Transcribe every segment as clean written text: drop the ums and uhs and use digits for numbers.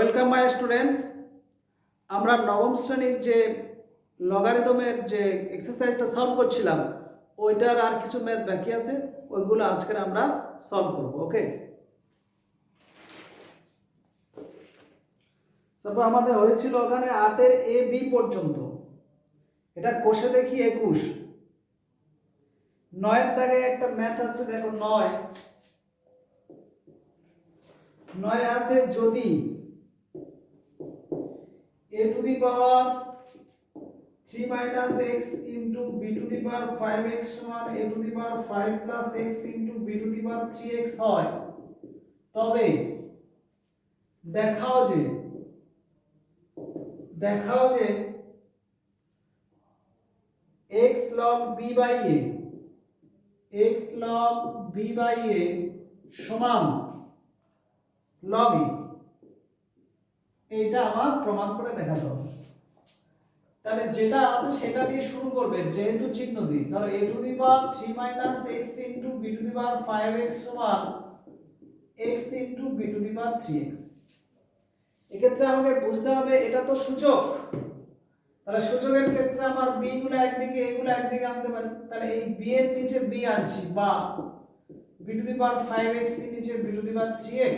Welcome my students. আমরা নবম শ্রেণীর যে লগারিদমের যে এক্সারসাইজটা সলভ করছিলাম ওইটার আর কিছু ম্যাথ বাকি আছে, ওইগুলো আজকে আমরা সলভ করব। ওকে, তারপর আমাদের হয়েছিল ওখানে 8-এর এ বি পর্যন্ত, এটা কষে দেখি 21। 9-এর দাগে একটা ম্যাথ আছে, দেখো 9 আছে যদি a to the power 3 minus x into b to the power 5x সমান a to the power 5 plus x into b to the power 3x হয়, তবে দেখাও যে x log b by a সমান log a, এটা আমার প্রমাণ করে দেখাতে হবে। তাহলে যেটা আছে সেটা দিয়ে শুরু করবে, যেহেতু চিহ্ন দিই, ধরো a to the power 3 minus x into b to the power 5x সমান x into b to the power 3x। এক্ষেত্রে আমাকে বুঝতে হবে এটা তো সূচক, তাহলে সূচকের ক্ষেত্রে আমার b গুলো একদিকে এগুলো একদিকে আনতে পারি, তাহলে এই b এর নিচে b আনছি, বা b to the power 5x এর নিচে b to the power 3x,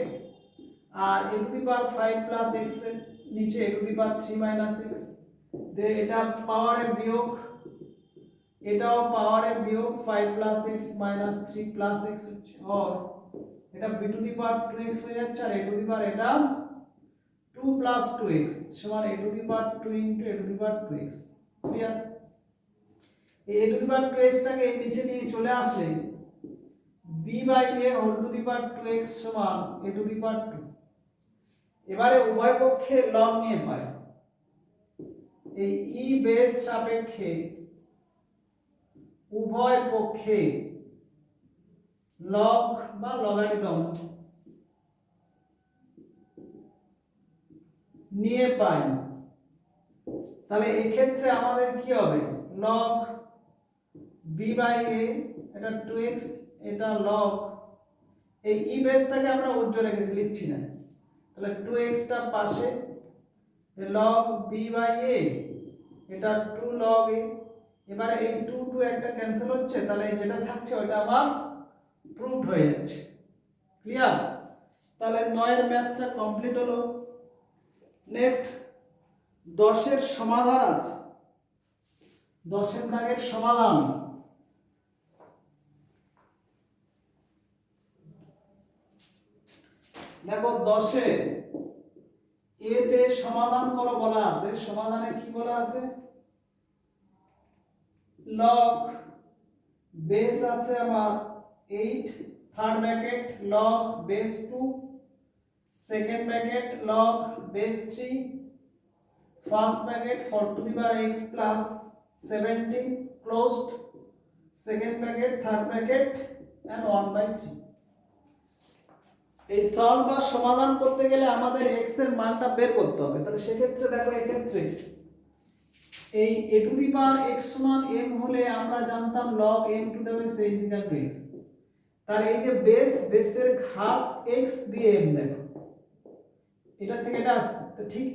R a to the power 5 plus x এর নিচে a to the power 3 minus x, এটা পাওয়ারে বিয়োগ, এটাও পাওয়ারে বিয়োগ 5 plus x minus 3 plus x হচ্ছে, আর এটা b to the power 2x হয়ে যাচ্ছে, আর a to the power এটা 2 plus 2x সমান a to the power 2 into a to the power 2x। Clear? এই a to the power 2x টাকে এর নিচে নিয়ে চলে আসলে b by a whole to the power 2x সমান a to the power 2। এবারে উভয় পক্ষে লগ নিয়ে পাই, এই e বেস সাপেক্ষে উভয় পক্ষে লগ বা লগারিদম নিয়ে পাই, তাহলে এই ক্ষেত্রে আমাদের কি হবে, log b by a, এটা 2x, এটা log, এই e বেসটাকে আমরা উজ্জ্বল রেখেছি, লিখছি না, তাহলে 2x টা পাশে, log b by a, এটা 2 log a। এবারে এই 2 একটা ক্যান্সেল হচ্ছে, তাহলে যেটা থাকছে ওটা আমার প্রুভড হয়ে যাচ্ছে। ক্লিয়ার? তাহলে 9 এর ম্যাথটা কমপ্লিট হলো। নেক্সট 10 এর সমাধান আছে, 10 এর দাগের সমাধান। দেখো 10 এ এ তে সমাধান করো বলা আছে, সমাধানে কি বলা আছে, log বেস আছে আমার 8, third bracket log base 2, second bracket log base 3, first bracket 4 to the power x plus 17 closed, second bracket third bracket and 1/3। এই সলভ বা সমাধান করতে গেলে আমাদের x এর মানটা বের করতে হবে। তাহলে সেক্ষেত্রে দেখো, এক্ষেত্রে এই a to the power x সমান m হলে আমরা জানতাম log m to the base is equal to x, তার এই যে বেসের ঘাত x দিয়ে m, দেখো এটা থেকে এটা আসছে, তো ঠিক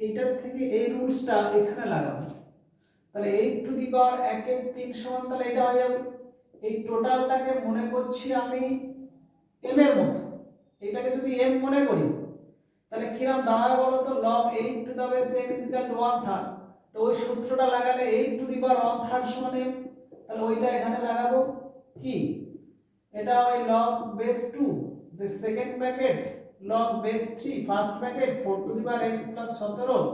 এইটার থেকে এই রুলসটা এখানে লাগাবো, তাহলে 8 to the power 1 এর 3 সমান, তাহলে এটা হয়ে যাবে, এই টোটালটাকে মনে করছি আমি m এর মতো, এটাকে যদি m মনে করি তাহলে কি নাম দাঁড়াবে বলো তো, log 8 to the base m is equal to 1/3। তো ওই সূত্রটা লাগালে 8 to the power 1/3 সমান m, তাহলে ওইটা এখানে লাগাবো, কি এটা ওই log base 2, the second bracket log base 3, first bracket 4 to the power x plus 17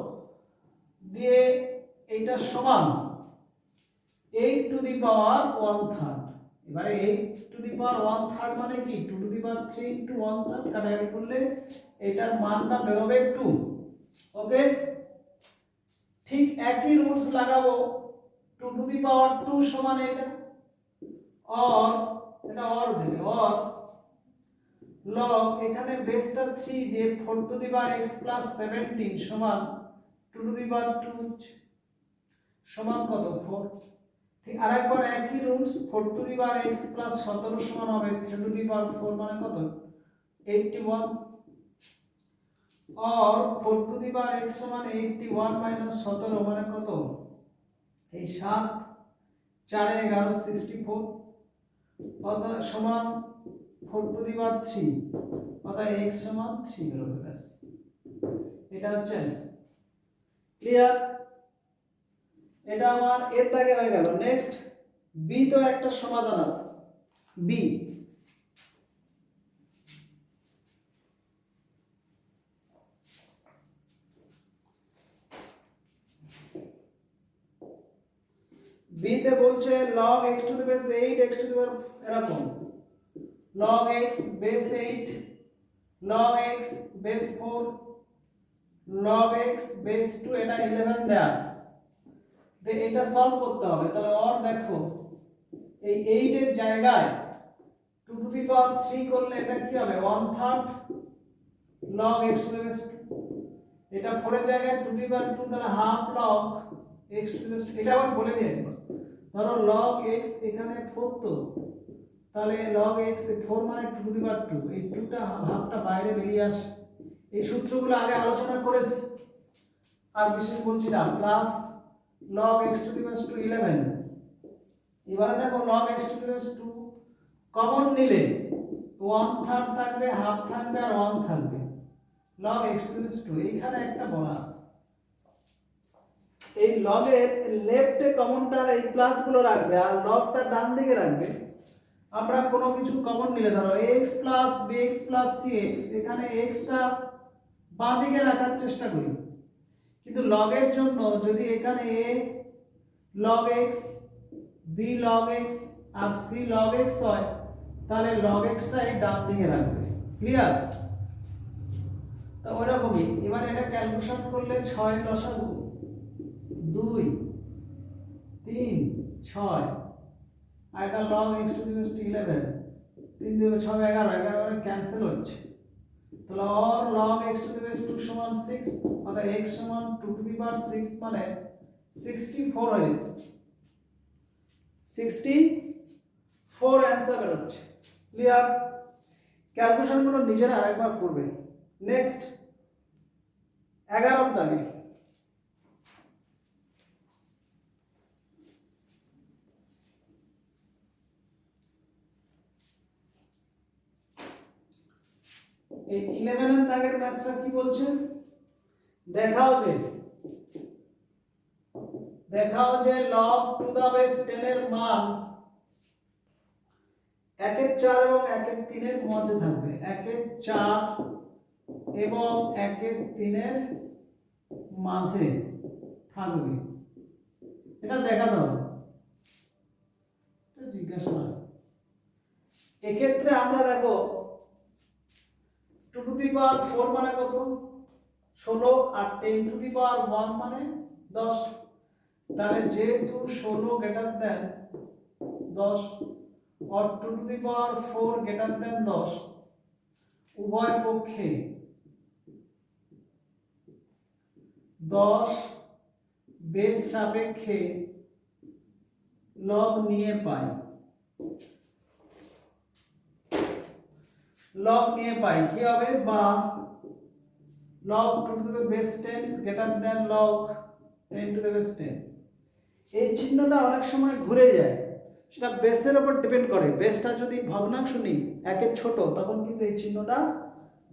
দিয়ে এইটা সমান 8 to the power 1/3। এবারে 8 to the power 1/3 মানে কি, 2 to the power 3 into 1/3 কাটাকাটি করলে এটার মানটা বেরোবে 2। ওকে, ঠিক একই রুলস লাগাবো, 2 to the power 2 সমান এটা, আর এটা আর দেবে, আর log এখানে বেসটা 3 দিয়ে 4 to the power x plus 17 সমান 2 to the power 2 সমান কত, 4। ঠিক আরেকবার একই rules, 4 to the power x plus 17 সমান হবে 3 to the power 4 মানে কত, 81। और 4 টু দি পাওয়ার x সমান 81 মাইনাস 17 মানে কত? এই 7 4 11 64 অর্থাৎ সমান 4 টু দি পাওয়ার 3 অর্থাৎ x সমান 3 বেরোবে। ব্যাস এটা হচ্ছে অ্যান্সার। ক্লিয়ার? এটা আমার এর দাগে হয়ে গেল। নেক্সট বি তো একটা সমাধান আছে। বি তে বলছে log x two the base 8 x to the power এরকম log x base 8 log x base 4 log x base 2 এটা 11 দেয়া আছে। এটা সলভ করতে হবে। তাহলে और দেখো এই 8 এর জায়গায় 2 টু দি পাওয়ার 3 করলে এটা কি হবে 1/3 log x two the base 2। এটা 4 এর জায়গায় 2 টু দি পাওয়ার 2 তাহলে half log x two the base 2। এটা আবার বলে দিই একবার। ধরো log x এখানে 4 তো তাহলে log x 4 মানে 2 টু দি পাওয়ার 2 এই 2টা হাফটা বাইরে বেরিয়ে আসে। এই সূত্রগুলো আগে আলোচনা করেছি আর বিশেষ বলছি না। Plus log x to the পাওয়ার 2 11। এবারে দেখো log x to the power 2 common নিলে 1/3 থাকবে, হাফ থাকবে আর 1 থাকবে। log x টু দি পাওয়ার 2 এইখানে একটা বলা আছে। এই log এর লেফটে কমনটার এই প্লাস গুলো রাখবে আর লগটা ডান দিকে রাখবে। আমরা কোনো কিছু কমন নিলে ধরো x + bx + cx এখানে x টা বাঁ দিকে রাখার চেষ্টা করি, কিন্তু log এর জন্য যদি এখানে a log x b log x R c log x হয় তাহলে log x টা এই ডান দিকে রাখবে। ক্লিয়ার? তো ওইরকমই এবার এটা ক্যালকুলেশন করলে 6 লসাগু 2 3 6 আর এটা log x to the power 11 3 2 6 11 11 cancel হচ্ছে। তাহলে और log x টু দি পাওয়ার 2 সমান 6 অর্থাৎ x সমান 2 টু দি পাওয়ার 6 মানে 64 হয়ে যাচ্ছে। 64 অ্যানসার বের হচ্ছে। ক্লিয়ার? ক্যালকুলেশন গুলো নিজেরা আরেকবার করবে। নেক্সট 11 দাগে এই 11 এর দাগের ম্যাথটা কি বলছে? দেখাও যে log টু দা বেস 10 এর মান 1 এর 4 এবং 1 এর 3 এর মধ্যে থাকবে। 1 এর 4 এবং 1 এর 3 এর মাঝে থাকবে। এটা দেখাতে হবে। এটা জিজ্ঞাসা না। এক্ষেত্রে আমরা দেখো 2 টু দি পাওয়ার 4 মানে কত 16 আর 10 টু দি পাওয়ার 1 মানে 10। তাহলে যেহেতু 16 গ্রেটার দেন 10 और 2 to the power 4 greater than 10 উভয় পক্ষে 10 বেস সাপেক্ষে log নিয়ে পাই। log নিয়ে পাই কি হবে বা log 2 two the base 10 greater then log 10 two the base 10। এই চিহ্নটা অনেক সময় ঘুরে যায়, সেটা বেসের উপর ডিপেন্ড করে। বেসটা যদি ভগ্নাংশ নিই একের ছোট তখন কিন্তু এই চিহ্নটা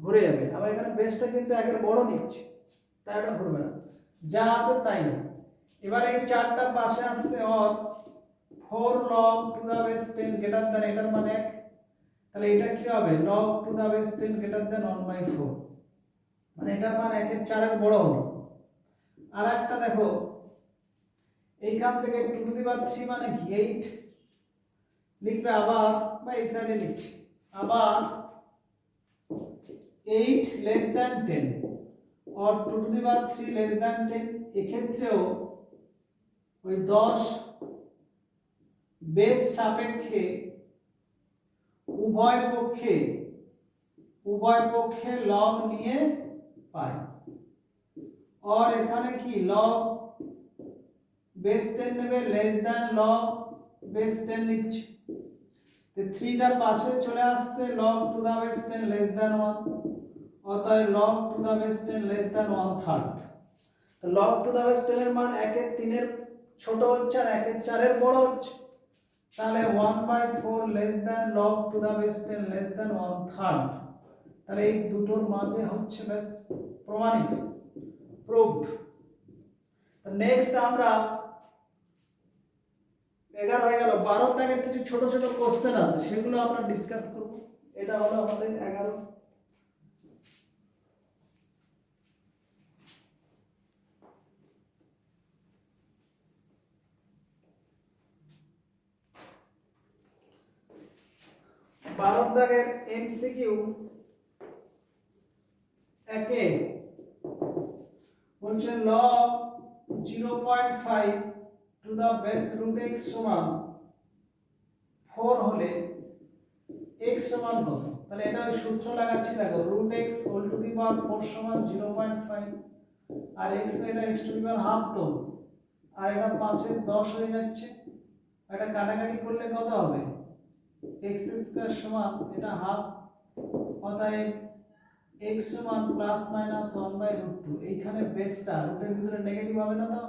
ঘুরে যাবে। আমরা এখানে বেসটা কিন্তু একের বড় নিচ্ছি তাই এটা ঘুরবে না, যা আছে তাই। এবারে এই চারটা পাশে আসছে और 4 log to the base 10 greater than এটার মানে 1। তাহলে এটা কি হবে log to the base 10 greater than 1/4 মানে এটার মান 1 এর 4 এর বড় হলো। আর একটা দেখো এইখান থেকে 2 টু দি পাওয়ার 3 মানে কি 8 লিখবে আবার বা এই সাইডে লিখছি আবার 8 লেস দ্যান 10 और 2 to the power 3 less than 10। এক্ষেত্রেও ওই 10 বেস সাপেক্ষে উভয় পক্ষে log নিয়ে পাই। और এখানে কি log বেস 10 নেবে লেস দ্যান log বেস 10 লিখছি। তো 3টা পাশে চলে আসছে log to the base 10 less than 1 অতএব log to the base 10 less than 1/3। তো log টু দা বেস 10 এর মান 1 এর 3 এর ছোট হচ্ছে আর 1 এর 4 এর বড় হচ্ছে, তাহলে 1/4 less than log to the base 10 less than 1/3। তাহলে এই দুটোর মাঝে হচ্ছে বেশ প্রমাণিত, প্রুভড। তো নেক্সট আমরা 11 হয়ে গেল, 12 দাগের কিছু ছোট ছোট কোশ্চেন আছে সেগুলো আমরা ডিসকাস করব। এটা হলো আমাদের 11। ভারত দাগের এমসিকিউ একে বলছে log 0.5 to the base root x সমান 4 হলে x সমান কত? তাহলে এটা ওই সূত্র লাগাচ্ছি, দেখো root x whole to the power 4 সমান 0.5 আর x এটা x to the power half, তো আর এটা 5 এর 10 হয়ে যাচ্ছে, এটা কাটাকাটি করলে কত হবে? x স্কয়ার সমান এটা হাফ, অতএব x সমান প্লাস মাইনাস 1/√2। এইখানে বেসটা রুটের ভিতরে নেগেটিভ হবে না, তো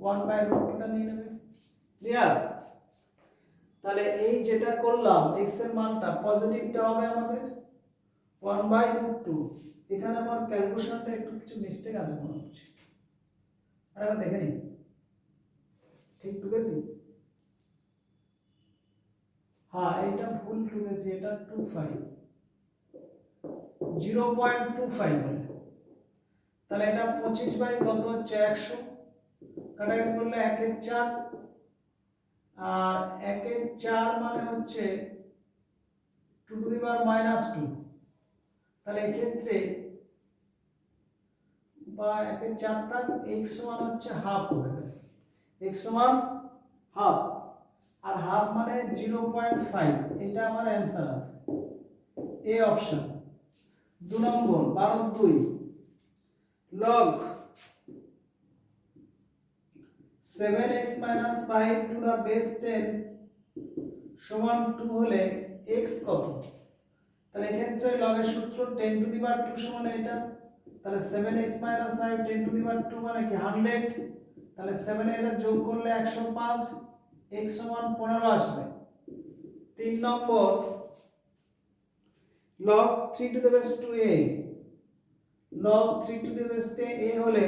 1/√2টা নিয়ে নেবে। ক্লিয়ার? তাহলে এই যেটা করলাম x এর মানটা পজিটিভটা হবে আমাদের 1/√2। এখানে আমার ক্যালকুলেশনটা একটু কিছু মিস্টেক আছে মনে হচ্ছে, আর একবার দেখে নিই ঠিক ঢুকেছি। হ্যাঁ, এটা ভুল ঢুকেছে, এটা 0.25 বলে। তাহলে এটা 25 বাই কত হচ্ছে 100, কাটাকাটি করলে 1 এর 4 আর 1 এর 4 মানে হচ্ছে 2 টু দি পাওয়ার -2। তাহলে এই ক্ষেত্রে বা 1 এর 4 থাক, x সমান হচ্ছে হাফ হবে, বেশ x সমান হাফ, আর হাফ মানে 0.5। এটা আমার অ্যানসার আছে, A option. 2 number 12/2 log 7x - 5 to the base 10 সমান 2 হলে x কত? তাহলে এক্ষেত্রে log এর সূত্র 10 টু দি পাওয়ার 2 সমান এটা, তাহলে 7x - 5 10 টু দি পাওয়ার 2 মানে কি 100, তাহলে 7 এ এটা যোগ করলে 105, x সমান 15 আসবে। 3 নম্বর log 3 two the base 2a log 3 two the base 10a হলে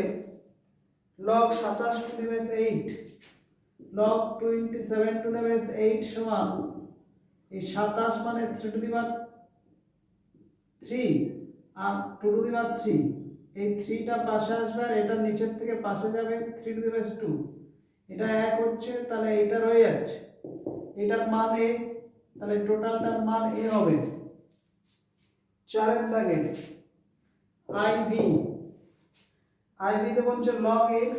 log 27 two the base 8 log 27 two the base 8 সমান এই 27 মানে 3 to the power 3 R 2 to the পাওয়ার 3, এই 3টা পাশে আসবে আর এটা নিচের থেকে পাশে যাবে, 3 টু দি বেস 2, এটা 1 হচ্ছে, তাহলে এটা রয়ে যাচ্ছে, এটার মান a, তাহলে টোটালটার মান a হবে। 4 এর দাগে iv তে বলছে log x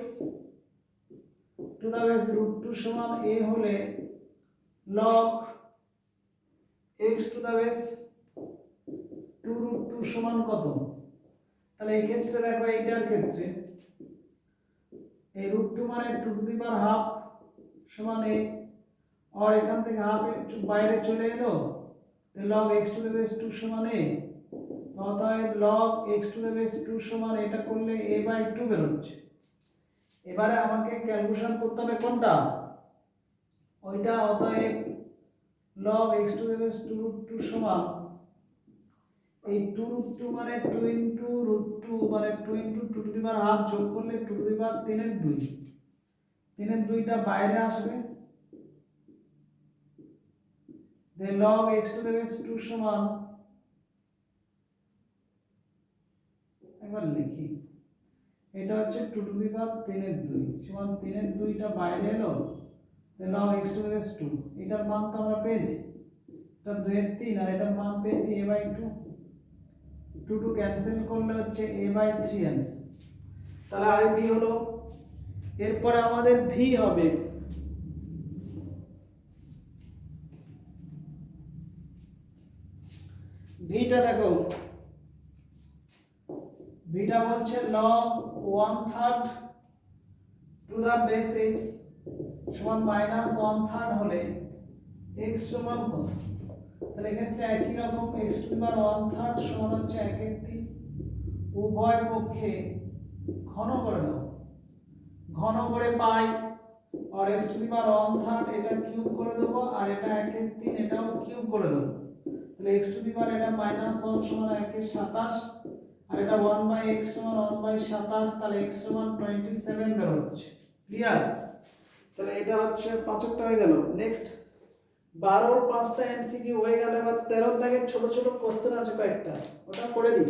to the base √2 সমান a হলে log x to the base 2√2 সমান কত? তাহলে এই ক্ষেত্রে দেখো এইটার ক্ষেত্রে এই √2 মানে 2 টু দি পাওয়ার হাফ সমান a, আর এখান থেকে হাফ একটু বাইরে চলে এলো, তাহলে log x two the base 2 সমান a, অতএব log x two the base 2 সমান এটা করলে a/2 বের হচ্ছে। এবারে আমাকে ক্যালকুলেশন করতে হবে কোনটা, ওইটা। অতএব log x two the base 2√2 সমান এই 2√2 মানে 2 ইনটু √2 মানে 2 into 2 to the power half যোগ করলে 2 টু দি পাওয়ার 3 এর 2, 3 এর 2টা বাইরে আসবে, then log x two the base 2 সমান, একবার লিখি, এটা হচ্ছে 2 টু দি পাওয়ার 3 এর 2 সমান 3 এর 2টা বাইরে এলো, then log x two the base 2, এটার মান তো আমরা পেয়েছি, এটা 2 এর 3 আর এটার মান পেয়েছি a/2, 2 ক্যান্সেল করলে হচ্ছে a/3 आंसर। তাহলে iv হলো, এরপরে আমাদের v হবে। vটা দেখো, vটা বলছে log 1/3 to the base x সমান -1/3 হলে x সমান কত? তাহলে এক্ষেত্রে একই রকম x টু দি পাওয়ার 1/3 সমান হচ্ছে 1 এর 3, উভয় পক্ষে ঘন করে দাও, ঘন করে পাই, আর x টু দি পাওয়ার 1/3 এটা কিউব করে দেবো, আর এটা 1/3 এটাও কিউব করে দেবো। তাহলে x টু দি পাওয়ার এটা -1 সমান 1/27, আর এটা 1/x সমান 1/27, তাহলে x সমান 27 বের হচ্ছে। ক্লিয়ার? তাহলে এটা হচ্ছে 5টা হয়ে গেল। নেক্সট 12 এর 5টা এমসিকিউ হয়ে গেল। এবার 13 দাগের ছোট ছোট কোশ্চেন আছে কয়েকটা, ওটা করে দিই।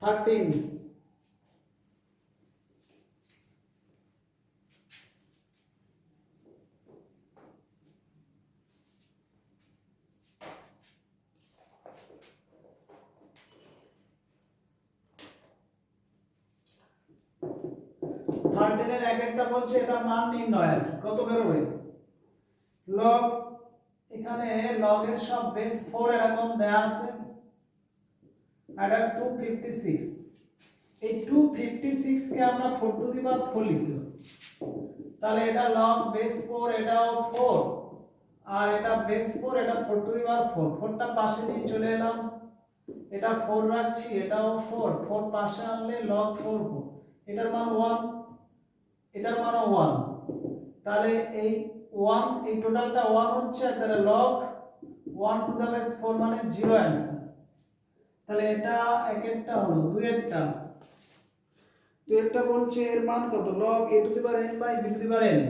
13 এর এক একটা বলছে এটা মান নির্ণয় আর কি, কত বেরোবে। লগ, এখানে লগ এর সব বেস 4 এরকম দেয়া আছে, আর 256। এই 256 কে আমরা 4 টু দি পাওয়ার 4 লিখতে পারি। তাহলে এটা লগ বেস 4, এটাও 4, আর এটা বেস 4, এটা 4 টু দি পাওয়ার 4। 4টা পাশে নিয়ে চলে এলাম, এটা 4 রাখছি, এটাও 4, 4 পাশে আনলে লগ 4 4, এটার মান 1, এটার মানও 1। তাহলে এই 1, এই টোটালটা 1 হচ্ছে, তাহলে লগ 1 টু দ্য বেস 4 মানে 0 অ্যানসার। তাহলে এটা এক একটা হলো। দুইটা বলছে এর মান কত, log a to the power n by b to the power n,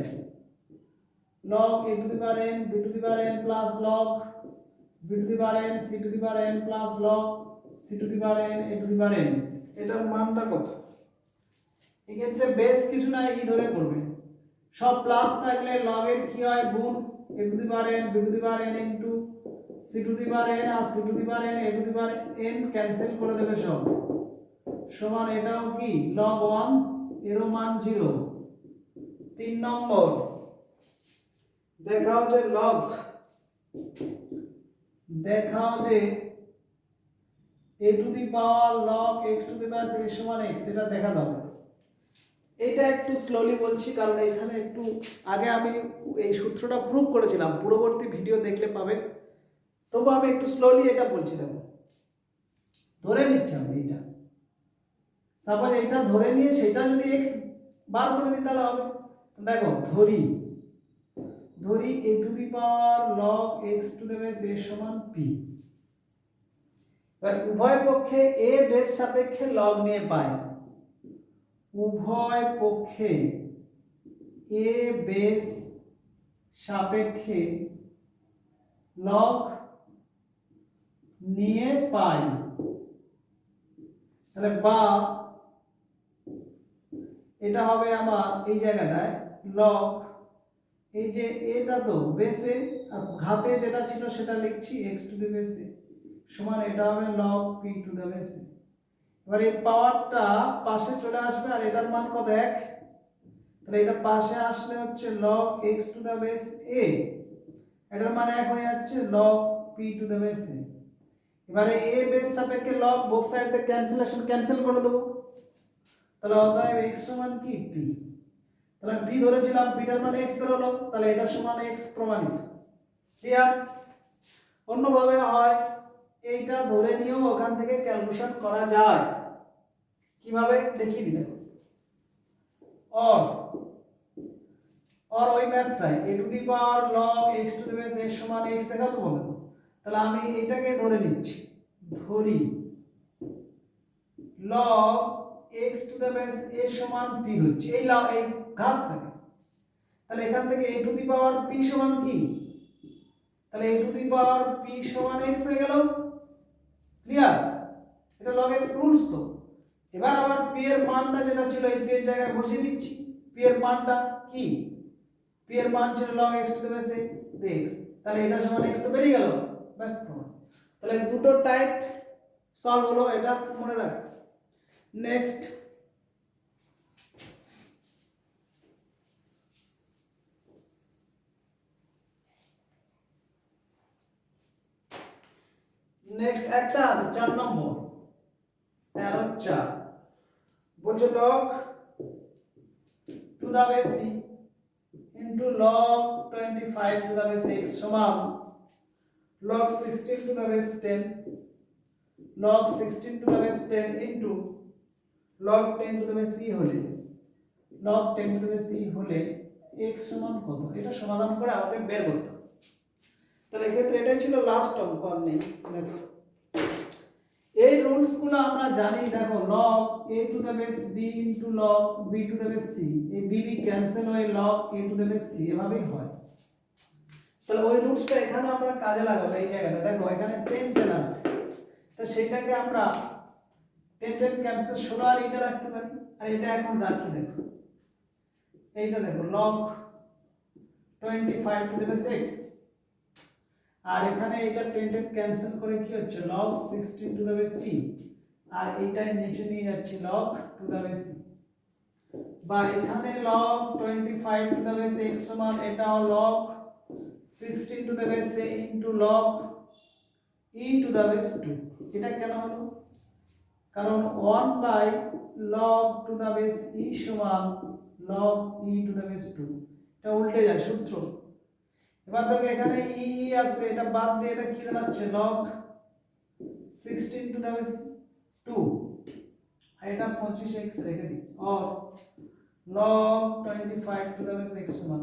log a to the power n b to the power n plus log b to the power n c to the power n plus log c to the power n a to the power n। এটার মানটা কত? এই ক্ষেত্রে base কিছু না, ই ধরে পড়বে। সব প্লাস থাকলে log এর কি হয়, গুণ a to the power n b to the power n into c to the power n, আর c to the power n a to the power n cancel করে দেবে সব, সমান এটাও কি log 1, এরও মান 0। 3 নম্বর, দেখাও যে a to the power log x to the power a সমান x, এটা দেখা দাও। এটা একটু স্লোলি বলছি কারণ এখানে একটু আগে আমি এই সূত্রটা প্রুভ করেছিলাম, পূর্ববর্তী ভিডিও দেখলে পাবে, তবু আমি একটু স্লোলি এটা বলছি। দেখো, ধরে নিচ্ছি আমি এইটা, সাপোজ এইটা ধরে নিয়ে সেটা যদি x বার করে দিই তাহলে হবে। দেখো ধরি a to the power log x two the base a সমান p। এবার উভয় পক্ষে a বেস সাপেক্ষে log নিয়ে পাই, উভয় পক্ষে a বেস সাপেক্ষে log নিয়ে পাই। তাহলে বা এটা হবে আমার এই জায়গাটায় log, এই যে এটা তো বেসে, আর ঘাতে যেটা ছিল সেটা লিখছি x two the base a সমান, এটা হবে log p two the base a। এবার এই পাওয়ারটা পাশে চলে আসবে, আর এটার মান কত, 1, তাহলে এটা পাশে আসলে হচ্ছে log x two the base a, এটার মান 1 হয়ে যাচ্ছে log p two the base a। এবারে a বেস সাপেক্ষে log বোথ সাইড থেকে ক্যান্সেল করে দেব, তাহলে অতএব x সমান কি p। তাহলে p ধরেছিলাম, p এর মান x বের হলো, তাহলে এটা সমান x প্রমাণিত। ক্লিয়ার? অন্যভাবে হয় এইটা ধরে নিয়েও ওখান থেকে ক্যালকুলেশন করা যায়। কিভাবে দেখিয়ে দিই, দেখো, और ওই ম্যাথটাই a to the power log x two the base a সমান x দেখাতে হবে তো। তাহলে আমি এটাকে ধরে নিচ্ছি, ধরি log x two the base a সমান p হচ্ছে এই ঘাত থাকে। তাহলে এখান থেকে a to the power p সমান কি, তাহলে a to the power p সমান x হয়ে গেল। ক্লিয়ার? এটা log এর রুলস তো। এবার আবার p এর মানটা যেটা ছিল এই p এর জায়গায় বসিয়ে দিচ্ছি। p এর মানটা কি, p এর মান ছিল log x two the base a x, তাহলে এটা সমান x তো বেরিয়ে গেল, ব্যাস প্রমাণ। তাহলে দুটো টাইপ সলভ হলো, এটা মনে রাখ। নেক্সট একটা আছে 4 নম্বর, 13/4 বলছে log to the base c into log 25 to the base x সমান log 16 to the base 10 log 16 to the base 10 into log 10 to the base c হলে log 10 to the base c হলে x সমান কত, এটা সমাধান করে আমাকে বের করতে হবে। তাহলে এক্ষেত্রে এটাই ছিল লাস্ট অঙ্ক, আর নেই। দেখো এই রুলস গুলো আমরা জানি। দেখো log a two the base b into log b two the base c, এই b ক্যান্সেল হয়ে log a two the base c এভাবেই হয়। তাহলে ওই রুলসটা এখানে আমরা কাজে লাগাবো। এই জায়গাটা দেখো এখানে 10 10 আছে, তো সেটাকে আমরা 10 10 ক্যান্সেল 16 আর এটা রাখতে পারি, আর এটা এখন রাখি। দেখো এইটা দেখো log 25 to the base x, আর এখানে এটা 10 10 ক্যান্সেল করে কি হচ্ছে log 16 to the base c, আর এইটাই নিচে নিয়ে যাচ্ছি log to the base c, বা এখানে log 25 to the base x সমান এটাও log 16 to the base a into log e to the base 2। এটা কেন হলো? কারণ 1 by log to the base e সমান log e to the base 2, এটা উল্টে যায় সূত্র। এবার দেখো এখানে e আছে, এটা বাদ দিয়ে এটা কি দাঁড়াচ্ছে log 16 টু দ্য বেস 2, আর এটা 25x রেখে দিই, আর log 25 to the base x সমান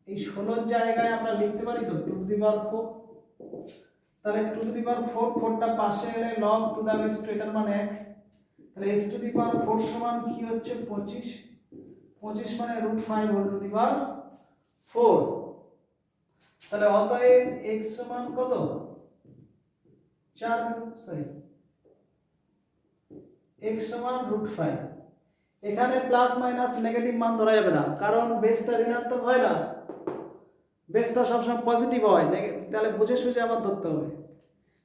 এই 16 এর জায়গায় আমরা লিখতে পারি তো 2 টু দি পাওয়ার 4। তাহলে 2 টু দি পাওয়ার 4, 4টা পাশে এলে log টু দ্য বেস 2, এটার মান 1। তাহলে x টু দি পাওয়ার 4 সমান কি হচ্ছে 25, 25 মানে √5 হোল টু দি পাওয়ার 4। তাহলে অতএব x সমান কত 4, সরি x সমান √5। এখানে প্লাস মাইনাস নেগেটিভ মান ধরা যাবে না, কারণ বেসটা ঋণাত্মক হয় না, বেসটা সবসময় পজিটিভ হয়। তাহলে বুঝে সুঝে আবার ধরতে হবে।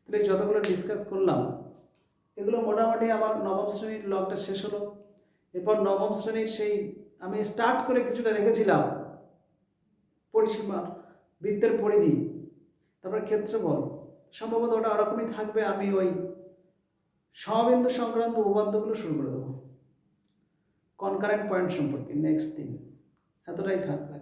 তাহলে যতগুলো ডিসকাস করলাম এগুলো মোটামুটি আমার নবম শ্রেণীর লগটা শেষ হলো। এরপর নবম শ্রেণীর সেই আমি স্টার্ট করে কিছুটা রেখেছিলাম পরিসীমার বৃত্তের পরিধি, তারপর ক্ষেত্রফল, সম্ভবত ওটা ওরকমই থাকবে। আমি ওই সমবিন্দু সংক্রান্ত উপপাদ্যগুলো শুরু করে দেবো কনকারেন্ট পয়েন্ট সম্পর্কে নেক্সট দিন। এতটাই থাকবে।